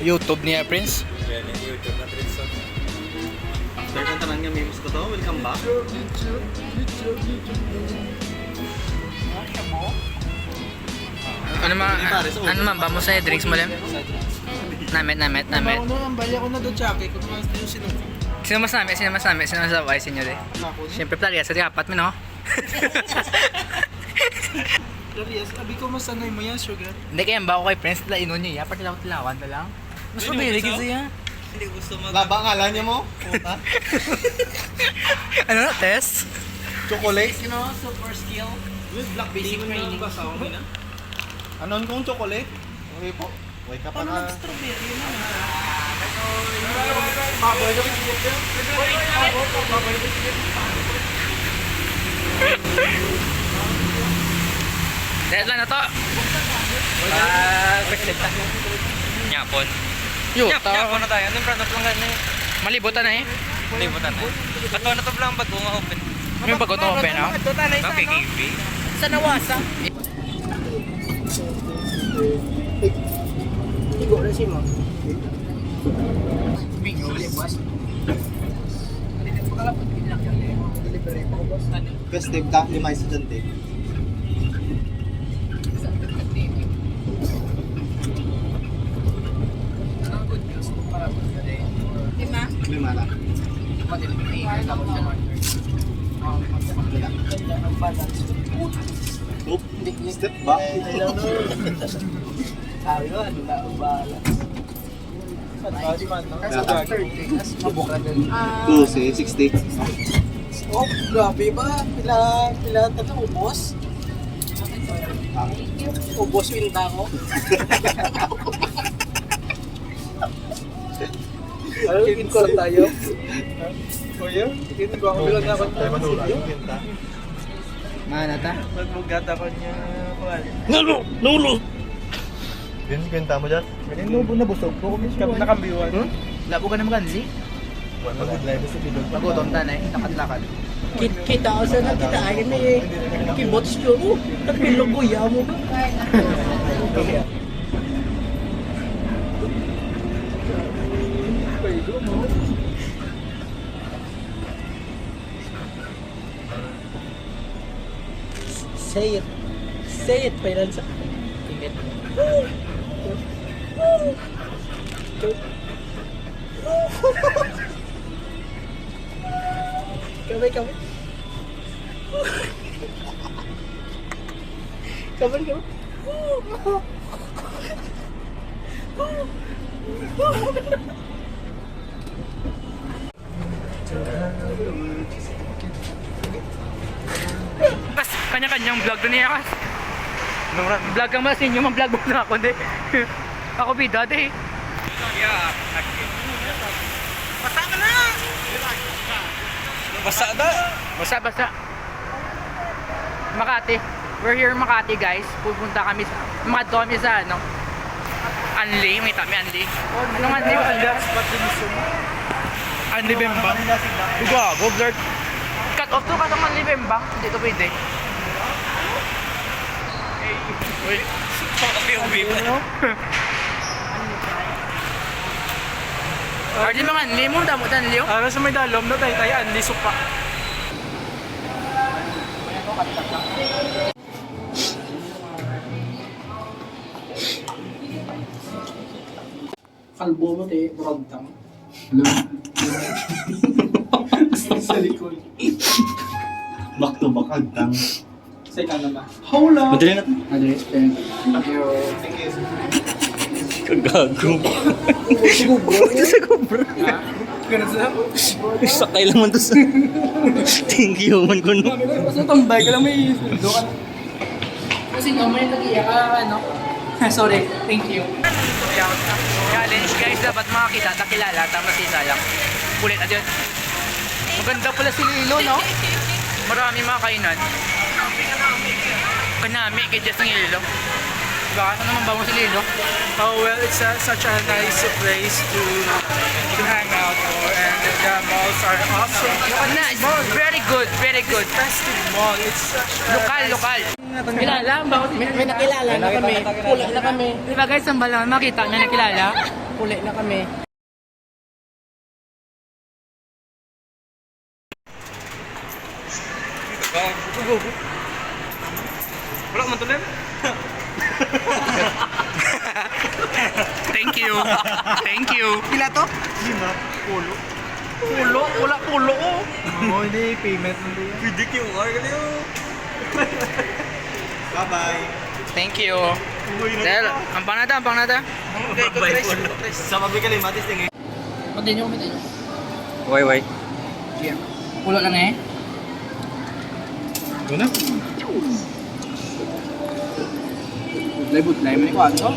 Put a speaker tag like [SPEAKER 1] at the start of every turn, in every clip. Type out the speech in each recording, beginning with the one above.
[SPEAKER 1] YouTube niya, Prince.
[SPEAKER 2] YouTube na Prince. After kung tanang nga memes ko to, welcome back.
[SPEAKER 1] Ano man ba mo sa drinks mo lang? Namet.
[SPEAKER 3] Ako na, bali ako na doon, Chucky. Kung mas yung sinuko.
[SPEAKER 1] Sino mas sa buhay sinyo de? Siyempre plariya sa dapat mo no?
[SPEAKER 3] Darius, abi ko mas sanay mo yan, sugar.
[SPEAKER 1] Hindi kaya ba ako kay Prince la inon niya, pati lawan na lang. Mas mabili kasi yan.
[SPEAKER 2] Hindi gusto mag...
[SPEAKER 4] Laba ang ala niya mo? Puta.
[SPEAKER 1] Ano na, test?
[SPEAKER 4] Chocolate?
[SPEAKER 3] You know, super skill.
[SPEAKER 4] With black
[SPEAKER 3] Basic training.
[SPEAKER 4] Anon kong chocolate? Okay po. Wake up
[SPEAKER 3] Paano
[SPEAKER 4] na.
[SPEAKER 3] nag-strawberry yun naman?
[SPEAKER 1] Dahil lang na to. Presenta. Nyapon. Nyapon na tayo. Anong brand lang ganyan? Malibutan na eh.
[SPEAKER 2] Libutan na. Bato na to lang bago nga open.
[SPEAKER 1] May bago to open no?
[SPEAKER 2] Okay, KB.
[SPEAKER 3] Sa Nawasa. Igo na si Mom.
[SPEAKER 4] Festive ka, 5 estudyante. Lima lang. Oop, step back.
[SPEAKER 3] Sabi ko, ano na ang bahala.
[SPEAKER 4] Two, 60.
[SPEAKER 3] Oh, grabe ba? Pila tayo, ubos? Ubos winta ko. Ano, ikin ko lang tayo. Kuya, ikin ko ako bilang dapat tayo madula.
[SPEAKER 1] Mana ta?
[SPEAKER 3] Magmugata ko niya.
[SPEAKER 4] Yun, kwenta mo dyan?
[SPEAKER 3] Nubo na busog ko. Nakambiwan.
[SPEAKER 1] Labo ka na maganzi? Magutom ta na eh, lakad-lakad.
[SPEAKER 3] Kita ko sa nakita akin na eh. Kibots ko. Nagpilog ko mo ba? Say it. Say it, Pailansa. Tingit. Kamay. Kamay.
[SPEAKER 1] Kas, kanya-kanyang vlog doon niya kas. Vlog kang masin, yung mag-vlog mo na ako, hindi. Ako bida, di.
[SPEAKER 3] Basta ka na!
[SPEAKER 1] Basta. Makati. We're here in Makati, guys. Pupunta kami sa... kami sa, ano? Anli. May tami, Anli. Anong Anli? Anli Bembang. Gago, blurred. Cut off to ka ng Anli Bembang. Hindi to pwede. Uy. Ardi mga Anli mo, damot Anli yung.
[SPEAKER 3] Sa may dalom na tayo, Anli Supa. Kalbo mo tayo, brogtang. Sa likod.
[SPEAKER 4] Back to back, agtang.
[SPEAKER 3] Sa ikaw naman. Hola!
[SPEAKER 2] Madali na to.
[SPEAKER 1] Adres, thank you.
[SPEAKER 2] Kagago.
[SPEAKER 3] Siguro. Ganun sila.
[SPEAKER 2] Sakay lang man to sa... Thank you man ko no.
[SPEAKER 3] Basta tambay ka lang may sundo ka.
[SPEAKER 1] Kasi may nag-iyak ka, ano? Sorry, thank you. Challenge guys, dapat makakita, takilala, tama si Salang. Kulit na dyan. Maganda pala si Lilo, no? Marami mga kainan. Kanami, kay Jess ng Lilo. Diba? Ano naman ba mo si Lilo?
[SPEAKER 3] Oh well, it's such a nice place to hang out for, and the malls are awesome.
[SPEAKER 1] Nice, very good, very good.
[SPEAKER 3] Festive mall, it's such a
[SPEAKER 1] Lokal. Kilala ba?
[SPEAKER 3] May nakilala na kami, pula na kami.
[SPEAKER 1] Diba guys, ang balang makita niya nakilala? Uli na kami.
[SPEAKER 2] Wala man tulim.
[SPEAKER 1] Thank you. Thank you.
[SPEAKER 3] Pila to?
[SPEAKER 4] Lima. Pulo.
[SPEAKER 3] Pulo? Wala pulo ko.
[SPEAKER 4] Oo, hindi. Payment hindi yan.
[SPEAKER 2] Pwede QR ka niyo.
[SPEAKER 4] Bye-bye.
[SPEAKER 1] Thank you.
[SPEAKER 4] Uy,
[SPEAKER 1] Dahil, ampang nata, ampang nata.
[SPEAKER 2] Sa mabigay matis tingin.
[SPEAKER 1] Continue, continue.
[SPEAKER 2] Wait.
[SPEAKER 1] Yeah. Pulo lang eh.
[SPEAKER 4] Ito na.
[SPEAKER 1] Butlay mo ni Kwanto.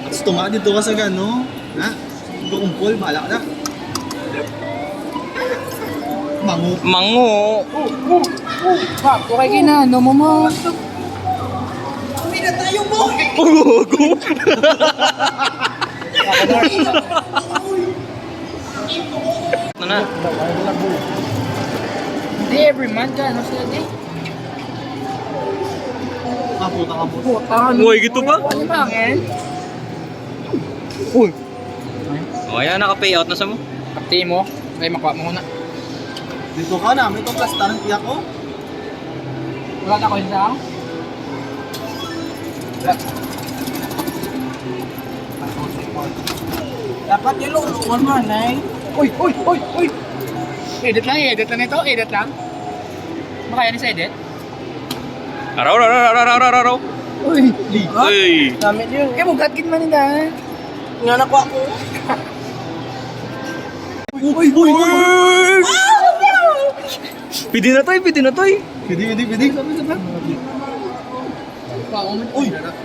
[SPEAKER 4] At tunga dito ka sa gano. Ha? Kumpol, bahala ka na. Mango.
[SPEAKER 2] Mango.
[SPEAKER 1] Wag, okay kina, no mo mo.
[SPEAKER 2] Ugo. Ano na?
[SPEAKER 1] Hindi, every month ka, ano sila di?
[SPEAKER 4] Kaputa ka po.
[SPEAKER 2] Uy, gitu ba?
[SPEAKER 1] Ano ba angin?
[SPEAKER 2] Uy. O, ayan, naka-payout na sa mo.
[SPEAKER 1] Kapti mo, ay makuha mo na.
[SPEAKER 4] Dito ka na. May itong plastaran tiyak ko.
[SPEAKER 1] Wala na ko yun sa dapat yung luluan man ay. Uy! Edit lang ito, edit lang. Makaya ni sa edit?
[SPEAKER 2] Araw.
[SPEAKER 1] Uy!
[SPEAKER 2] Uy.
[SPEAKER 1] Damit yun. Eh, mugat gid man nila. Nga nakuha ko. Uy!
[SPEAKER 2] Pwede na to.
[SPEAKER 4] Pwede.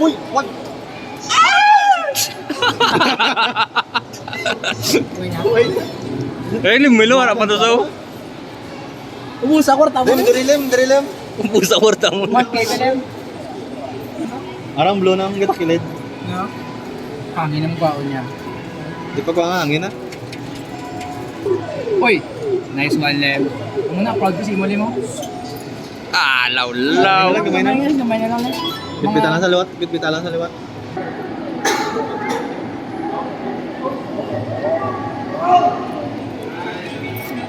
[SPEAKER 4] Uy! What?
[SPEAKER 2] Eh, limilo, harap pa to sa.
[SPEAKER 1] Ubus ako rata mo.
[SPEAKER 4] Dirilim.
[SPEAKER 2] Umpusa kwarta mo.
[SPEAKER 1] Mat kay kalim.
[SPEAKER 4] Arang blow na ang kilid.
[SPEAKER 1] No? Hangin ang baon niya.
[SPEAKER 4] Di pa ko ang hangin ha?
[SPEAKER 1] Uy! Nice one, Lem. Ano na, proud ko si Imoli mo.
[SPEAKER 2] Ah, law.
[SPEAKER 4] Gamay na.
[SPEAKER 1] Gamay na lang, Lem.
[SPEAKER 4] Bitbita lang sa liwat.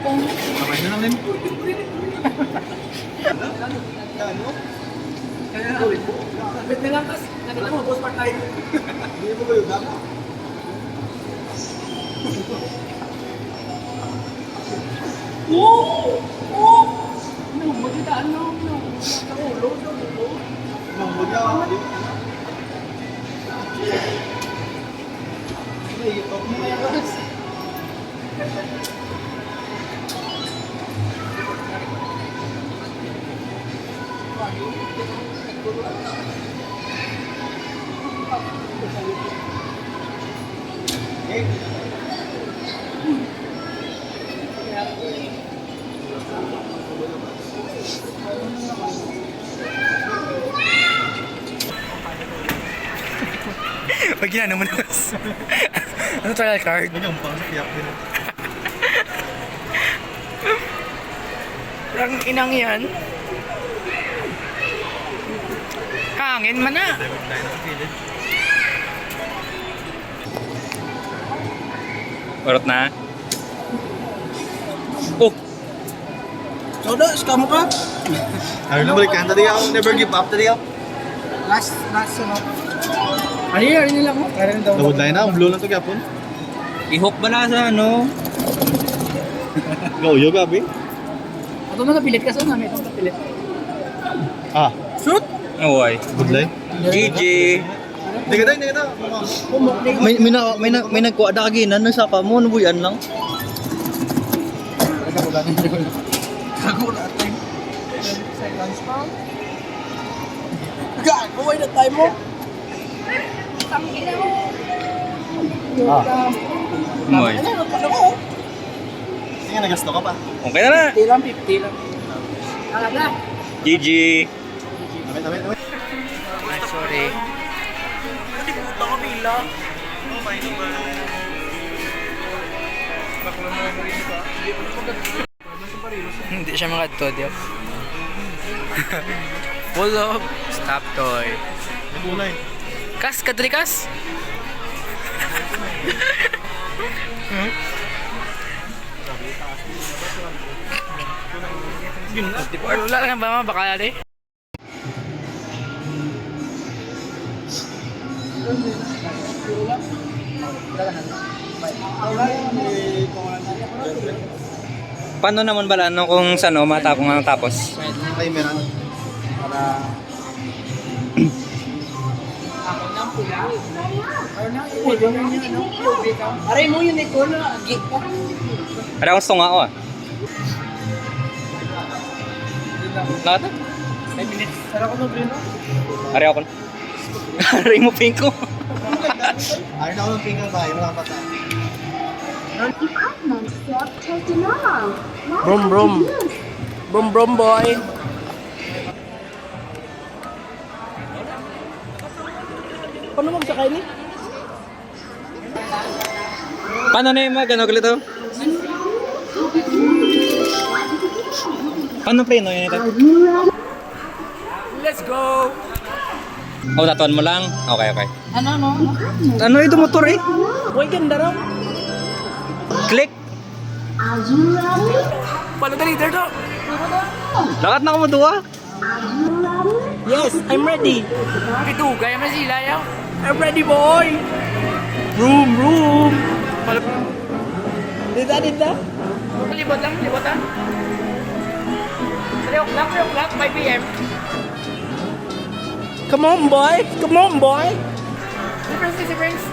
[SPEAKER 4] Kamay na lang, Lim.
[SPEAKER 1] Kapit na lang, kasi nakita mo, boss part tayo.
[SPEAKER 4] Hindi mo kayo dama.
[SPEAKER 1] Ano, magkitaan na ako. Sa ulo.
[SPEAKER 4] Mambog yan.
[SPEAKER 1] Pag ginano mo na. Ano trial card?
[SPEAKER 4] Ang pang siyak din.
[SPEAKER 1] Parang inang yan. Hangin man na.
[SPEAKER 2] Urot na. Oh,
[SPEAKER 1] Soda, scam ka?
[SPEAKER 4] Ayaw na balik ka. Tadi ako. Never give up. Tadi ako.
[SPEAKER 1] Last, ano? Ari nila mo. Ari daw.
[SPEAKER 4] Nawad na ang blow lang to kapon.
[SPEAKER 2] ihok ba na sa ano?
[SPEAKER 4] Go, yo gabi.
[SPEAKER 1] Ato na napilit ka sa namin itong napilit.
[SPEAKER 4] Ah,
[SPEAKER 1] Shoot!
[SPEAKER 2] Away.
[SPEAKER 4] good life.
[SPEAKER 2] GG.
[SPEAKER 4] Hindi ka tayo.
[SPEAKER 2] May nagkuha da kaginan na sa mo, nubuyan lang.
[SPEAKER 1] Kagulat tayo. Sa lunch pa. God, buhay na tayo mo. Tangina mo.
[SPEAKER 2] Moy.
[SPEAKER 1] Ano, paano ko?
[SPEAKER 4] Sige, nagasto ka pa.
[SPEAKER 2] Okay na na.
[SPEAKER 1] 50 lang, 50 lang. Alam na.
[SPEAKER 2] GG.
[SPEAKER 4] Amit.
[SPEAKER 1] Ay, sorry. Hindi siya makadto, diyo. Full of stop toy.
[SPEAKER 4] Kulay.
[SPEAKER 1] Kas, kadali kas. Yun na. Wala lang ba mga bakala di?
[SPEAKER 5] Paano naman bala no kung saan o matapong ang tapos?
[SPEAKER 4] Ay, meron. Para...
[SPEAKER 1] Aray mo yun ikaw na gig ka.
[SPEAKER 5] Ada akong sunga o ah. Nakata?
[SPEAKER 1] 5 minutes. Tara ko na Bruno.
[SPEAKER 5] Ari ako. Ari mo pinko.
[SPEAKER 4] Ayaw na ako ng pinggang bahay, wala kang bata.
[SPEAKER 6] Equipment self-taking.
[SPEAKER 3] Brum brum. Brum brum boy. Paano magsakay ni?
[SPEAKER 5] Paano na yung mga gano'n ulit o? Paano preno yun ito?
[SPEAKER 1] Let's go!
[SPEAKER 5] Oh, tatuan mo lang? Okay, okay.
[SPEAKER 1] Ano?
[SPEAKER 5] Ano ito motor eh?
[SPEAKER 3] Uy, ganda raw.
[SPEAKER 5] Click!
[SPEAKER 6] Are you ready?
[SPEAKER 1] Follow the leader to!
[SPEAKER 5] Lakat na ako maduwa.
[SPEAKER 3] Yes, I'm ready.
[SPEAKER 1] Ito, gaya mo sila yaw.
[SPEAKER 3] I'm ready, boy. Room, room. Dida.
[SPEAKER 1] Libot lang, libot ha. 3 o'clock, 5 p.m.
[SPEAKER 3] Come on, boy. Come on, boy.
[SPEAKER 1] Si Prince.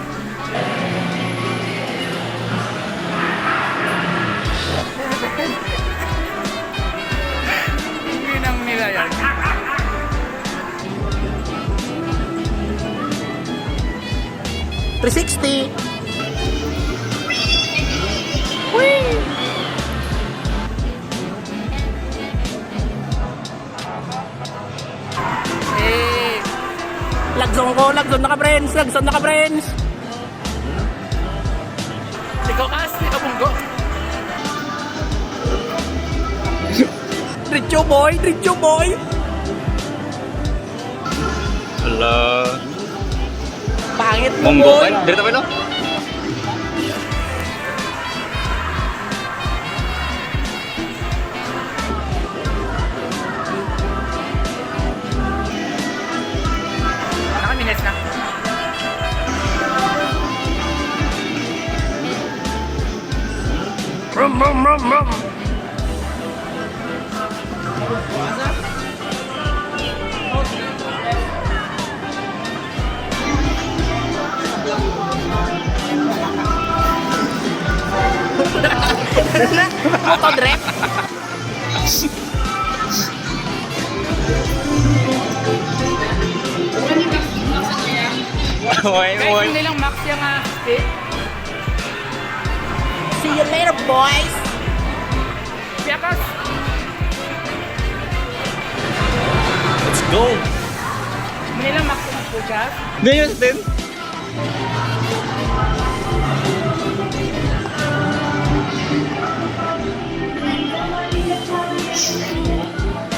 [SPEAKER 1] Hindi nang nila yan.
[SPEAKER 3] $360.
[SPEAKER 1] Eh,
[SPEAKER 3] Lagzon na ka, friends.
[SPEAKER 1] ikaw kas, ikaw bunggo.
[SPEAKER 3] Diretso, boy.
[SPEAKER 5] Ala.
[SPEAKER 3] Pangit mo,
[SPEAKER 5] Monggo
[SPEAKER 3] boy.
[SPEAKER 5] ka? Dito pa no?
[SPEAKER 1] Naka minutes na.
[SPEAKER 3] Rum. Motodrep.
[SPEAKER 5] Oy,
[SPEAKER 1] Guys,
[SPEAKER 5] oy.
[SPEAKER 1] hindi lang max yung speed.
[SPEAKER 3] See you later, boys.
[SPEAKER 1] Piakas.
[SPEAKER 5] Let's go!
[SPEAKER 1] Hindi lang max yung speed siya.
[SPEAKER 5] Hindi yun, Stin.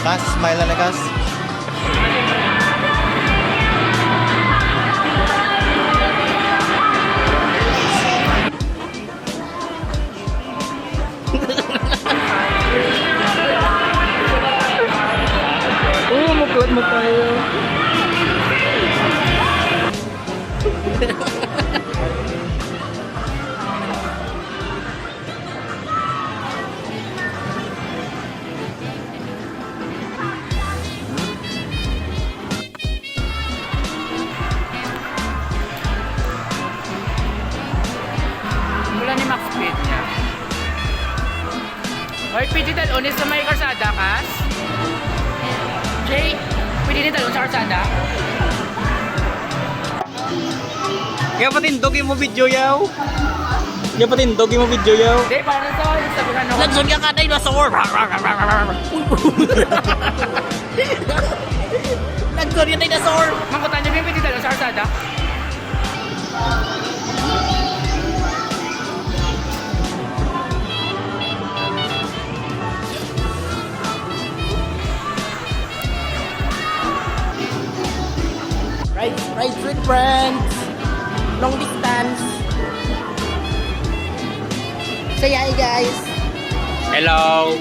[SPEAKER 4] Kas, smile na Kas.
[SPEAKER 3] Muklat mo tayo.
[SPEAKER 1] Wala ni max speed niya. Hoy, pwede talones sa may karsada, Kas? Jay, pwede ni talon sa karsada?
[SPEAKER 5] Kaya patindog yung mo video yaw. Kaya patindog yung mo video yaw.
[SPEAKER 1] Hindi, parang sa sabihan ako.
[SPEAKER 3] Lagzon ka dinosaur. Lagzon ka dinosaur.
[SPEAKER 1] Mangkutan niyo yung pwede talon sa karsada?
[SPEAKER 3] Ride with friends. Long distance.
[SPEAKER 7] Say hi guys.
[SPEAKER 5] Hello.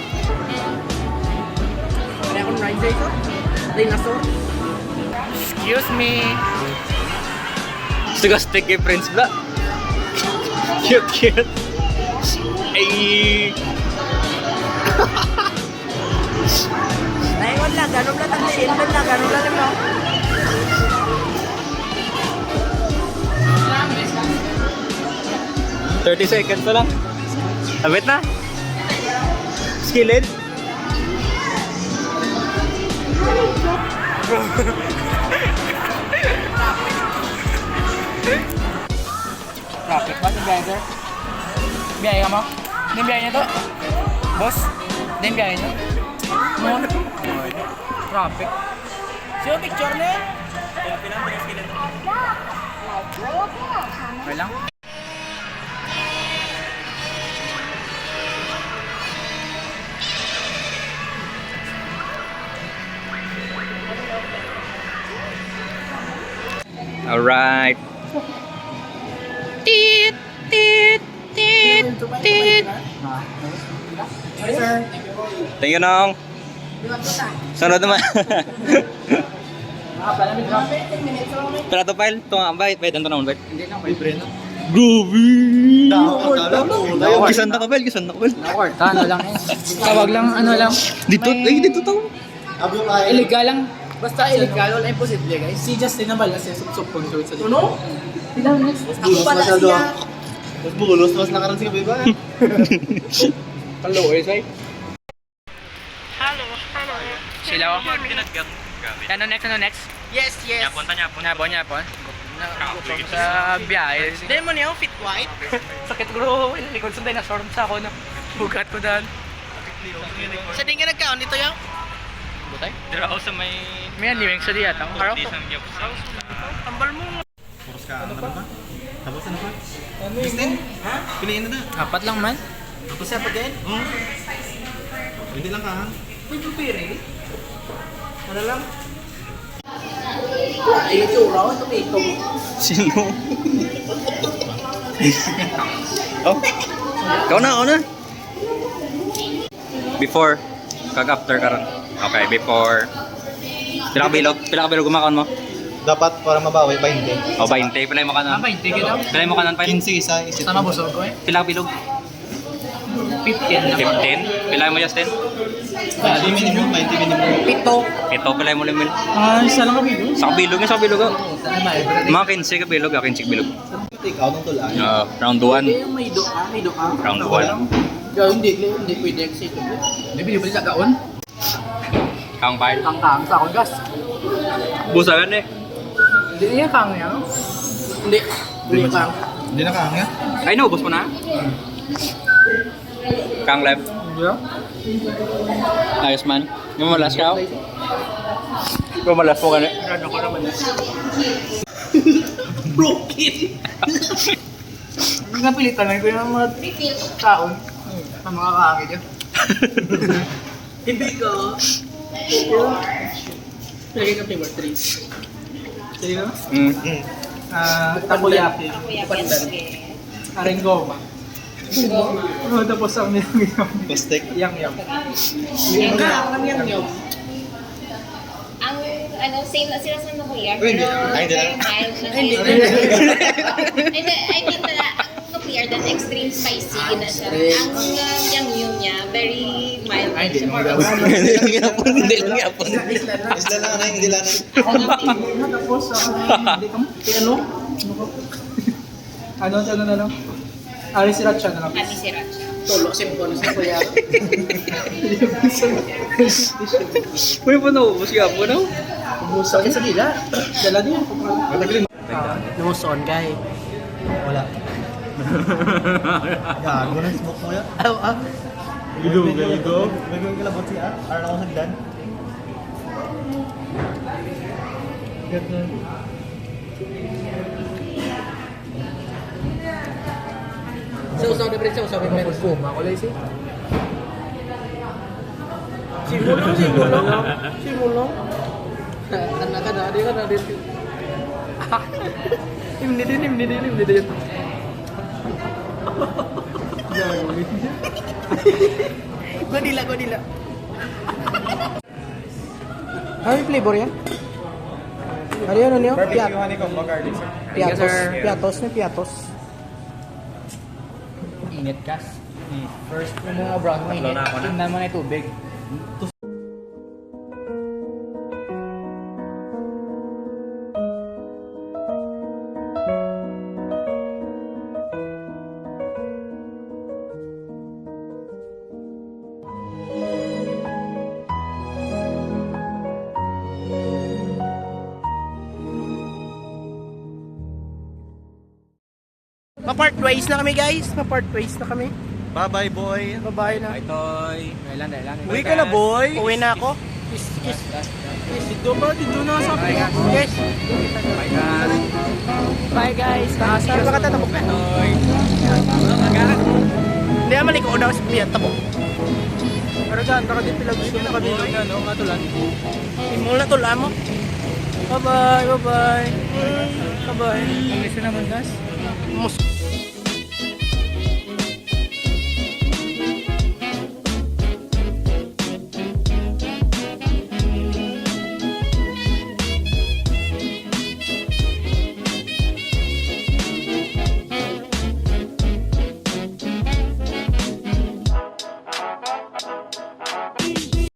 [SPEAKER 7] Kaya akong ride sa ito. Dinosaur.
[SPEAKER 1] Excuse me.
[SPEAKER 5] Gusto ko stick kay Prince Bla. Cute, cute. Ay.
[SPEAKER 7] Naingon lang, ganun lang ang liin lang, ganun lang lang.
[SPEAKER 5] 30 seconds pa lang. Abit na. Skilled.
[SPEAKER 1] Traffic ba? Yung biyahe, sir? Biyahe ka mo? Hindi yung biyahe niya to? Boss? Hindi yung biyahe niya? Mo? Traffic.
[SPEAKER 7] Sino picture na?
[SPEAKER 1] Okay lang.
[SPEAKER 5] Alright. Tit, tit, tit, tit. Thank you, Nong. Sunod naman. Tara to, Pile. Ito nga, bait. Bait, ano naman, bait?
[SPEAKER 1] Hindi lang, may brain.
[SPEAKER 5] Grabe! Gisanda ka, Pile. Gisanda ka, Pile.
[SPEAKER 1] Nakwarta, ano lang eh. Tawag lang, ano lang.
[SPEAKER 5] Dito, ay, dito to.
[SPEAKER 1] Illegal lang. Basta illegal, wala imposible guys.
[SPEAKER 3] Si Justin na balas yung sup-sup kong sa likod.
[SPEAKER 7] Ano?
[SPEAKER 1] Ilang next?
[SPEAKER 7] Ako pala siya.
[SPEAKER 4] Mas bulos, mas nakaroon siya ba?
[SPEAKER 1] Hello, Esay. Sila ako. Ano next, ano next?
[SPEAKER 7] Yes, yes.
[SPEAKER 5] Yapon.
[SPEAKER 1] Nyapon. Nagutom sa biyahe.
[SPEAKER 7] Dahil mo niya, fit white.
[SPEAKER 1] Sakit bro, likod sa dinosaur sa ako na. Bugat ko daan.
[SPEAKER 7] Sa din ka nagkaon dito yung?
[SPEAKER 1] Butay?
[SPEAKER 5] Dira ako sa may...
[SPEAKER 1] May animing sa diya. Ang harap ko.
[SPEAKER 7] Tambal mo.
[SPEAKER 4] Puros ka, ano ba? Tapos ano pa? Justin? Ha? Piliin na na.
[SPEAKER 1] Apat lang man.
[SPEAKER 7] Tapos siya pa din?
[SPEAKER 4] Hindi lang ka ha?
[SPEAKER 7] May pupiri. Ano lang? Ay, ito raw, tomato.
[SPEAKER 5] Sino? Oh. Ikaw na. Before. Kag-after ka ron. Okay, before. Pila ka bilog kumakaon mo?
[SPEAKER 4] Dapat para mabawi, 20.
[SPEAKER 5] O, 20. Pila yung makanan?
[SPEAKER 1] Tama, hindi ka daw.
[SPEAKER 5] Pila yung makanan, Pile?
[SPEAKER 4] 15 isa, isip.
[SPEAKER 1] Tama busog ko eh.
[SPEAKER 5] Pila ka bilog?
[SPEAKER 1] 15 lang.
[SPEAKER 5] 15? Pila mo, Justin?
[SPEAKER 4] 20 minimum, 20 minimum.
[SPEAKER 7] Pito.
[SPEAKER 5] Ito, pila mo limil.
[SPEAKER 3] Isa lang kami doon.
[SPEAKER 5] Sa kabilog yung sa kabilog. Mga 15 kabilog, 15 bilog.
[SPEAKER 4] Take out ng tulaan.
[SPEAKER 5] Round 1.
[SPEAKER 7] Yung may doa, may doa.
[SPEAKER 5] Round 1.
[SPEAKER 7] Hindi pwede exit.
[SPEAKER 1] Hindi bili sa kaon.
[SPEAKER 5] Kang Pile.
[SPEAKER 7] Kang sa akong gas.
[SPEAKER 5] Busagan eh.
[SPEAKER 1] Hindi niya kang niya.
[SPEAKER 7] Hindi. Hindi kang.
[SPEAKER 4] Hindi na kahangya?
[SPEAKER 5] Ay, naubos mo na? Kang left. Ayos man. Yung malas ka? Yung malas po ka na.
[SPEAKER 7] Broken.
[SPEAKER 1] Napilitan lang ko yung mga taon. Ang mga kahangin yun.
[SPEAKER 7] Hindi ko.
[SPEAKER 1] Lagay ka flavor 3. Sige na?
[SPEAKER 3] Takoyaki.
[SPEAKER 7] Pandan.
[SPEAKER 3] Aring goma. Tapos ang nilagyan.
[SPEAKER 4] Pastek.
[SPEAKER 3] Yang.
[SPEAKER 7] Ang yang.
[SPEAKER 8] Ang ano, same na sila sa nuclear.
[SPEAKER 4] Uy, hindi.
[SPEAKER 8] pero
[SPEAKER 4] Ay, hindi
[SPEAKER 8] very
[SPEAKER 4] lang.
[SPEAKER 8] mild na
[SPEAKER 7] Hindi.
[SPEAKER 8] Hindi, I mean, ang nuclear, that extreme spicy na siya. Ang yang niya, very mild na siya. More of
[SPEAKER 5] Hindi lang yapon.
[SPEAKER 4] Isla lang na, hindi lang.
[SPEAKER 3] Tapos hindi ka ano? Ari si Ratcha na lang.
[SPEAKER 8] Kami si Racha.
[SPEAKER 7] Tolo, simpon sa kuya.
[SPEAKER 5] Uy, pa naubos yapon na.
[SPEAKER 3] Ubusan sa dila. Dala din.
[SPEAKER 7] Luson, guy.
[SPEAKER 4] Wala. Gago na smoke mo yan.
[SPEAKER 3] Galigo.
[SPEAKER 4] May gawin ka labot siya. Arang ako hagdan.
[SPEAKER 7] Sa usaw na prinsa, usaw na prinsa.
[SPEAKER 1] Puma ko lang siya.
[SPEAKER 7] Simulong. Anak ka na, di ka na dito.
[SPEAKER 1] Hindi din.
[SPEAKER 7] Godila, godila. Ano yung flavor yan? Ano yun, ano yun?
[SPEAKER 4] Barbecue honeycomb, garlic, sir.
[SPEAKER 1] Yes,
[SPEAKER 7] Piatos.
[SPEAKER 1] sir.
[SPEAKER 7] Piatos na piatos.
[SPEAKER 1] Init kas. First yung mga brown mo init. Tingnan mo na yung tubig.
[SPEAKER 7] Ma-part ways na kami guys. Ma-part ways na kami.
[SPEAKER 4] Bye-bye, boy.
[SPEAKER 7] Babae na.
[SPEAKER 1] Toy. Dailan.
[SPEAKER 4] Uwi ka na, boy.
[SPEAKER 7] Uwi na ako. Kiss, kiss. Dito ba? Dito na sa akin. Yes.
[SPEAKER 1] Bye guys.
[SPEAKER 7] Bye guys. Saan ba katatabok na?
[SPEAKER 1] Toy.
[SPEAKER 7] Hindi naman ikaw daw sa piyata mo. Pero dyan, baka din pila gusto na kami.
[SPEAKER 1] Ano, matulan.
[SPEAKER 7] Mula tula mo. Bye-bye. Bye-bye. Bye-bye.
[SPEAKER 1] Ang naman gas.
[SPEAKER 7] Mus.